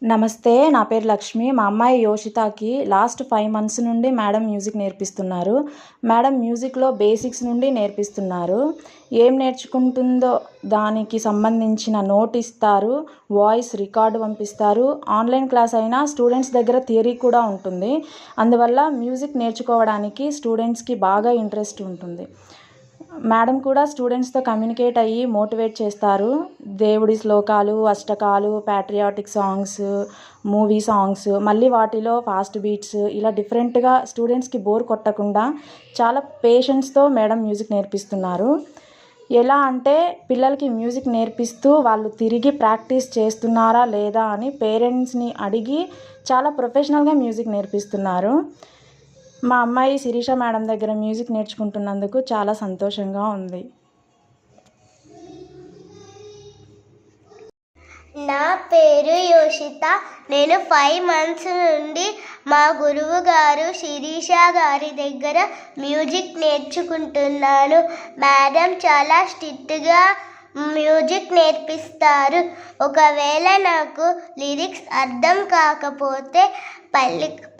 నమస్తే. నా పేరు లక్ష్మి. మా అమ్మాయి యోషితకి లాస్ట్ 5 మంత్స్ నుండి మేడం మ్యూజిక్ నేర్పిస్తున్నారు. మేడం మ్యూజిక్‌లో బేసిక్స్ నుండి నేర్పిస్తున్నారు. ఏం నేర్చుకుంటుందో దానికి సంబంధించిన నోట్ ఇస్తారు. వాయిస్ రికార్డ్ పంపిస్తారు. ఆన్‌లైన్ క్లాస్ అయినా స్టూడెంట్స్ దగ్గర థియరీ కూడా ఉంటుంది. అందువల్ల మ్యూజిక్ నేర్చుకోవడానికి స్టూడెంట్స్‌కి బాగా ఇంట్రెస్ట్ ఉంటుంది. మేడం కూడా స్టూడెంట్స్తో కమ్యూనికేట్ అయ్యి మోటివేట్ చేస్తారు. దేవుడి శ్లోకాలు, అష్టకాలు, ప్యాట్రియాటిక్ సాంగ్స్, మూవీ సాంగ్స్, మళ్ళీ వాటిలో ఫాస్ట్ బీట్స్ ఇలా డిఫరెంట్గా స్టూడెంట్స్కి బోర్ కొట్టకుండా చాలా పేషెన్స్తో మేడం మ్యూజిక్ నేర్పిస్తున్నారు. ఎలా అంటే పిల్లలకి మ్యూజిక్ నేర్పిస్తూ వాళ్ళు తిరిగి ప్రాక్టీస్ చేస్తున్నారా లేదా అని పేరెంట్స్ని అడిగి చాలా ప్రొఫెషనల్గా మ్యూజిక్ నేర్పిస్తున్నారు. మా అమ్మాయి శిరీష మేడం దగ్గర మ్యూజిక్ నేర్చుకుంటున్నందుకు చాలా సంతోషంగా ఉంది. నా పేరు యోషిత. నేను 5 మంత్స్ నుండి మా గురువు గారు శిరీష గారి దగ్గర మ్యూజిక్ నేర్చుకుంటున్నాను. మేడం చాలా స్ట్రిక్ట్గా మ్యూజిక్ నేర్పిస్తారు. ఒకవేళ నాకు లిరిక్స్ అర్థం కాకపోతే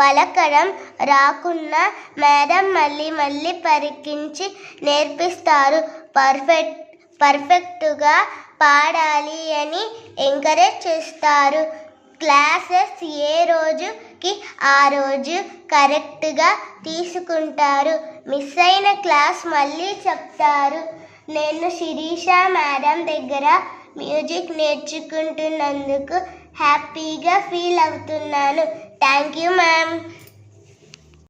పలకడం రాకున్నా మేడం మళ్ళీ పరీక్షించి నేర్పిస్తారు. పర్ఫెక్ట్గా పాడాలి అని ఎంకరేజ్ చేస్తారు. క్లాసెస్ ఏ రోజుకి ఆ రోజు కరెక్ట్గా తీసుకుంటారు. మిస్ అయిన క్లాస్ మళ్ళీ చెప్తారు. నేను శిరీష మేడం దగ్గర మ్యూజిక్ నేర్చుకుంటున్నందుకు హ్యాపీగా ఫీల్ అవుతున్నాను. Thank you ma'am.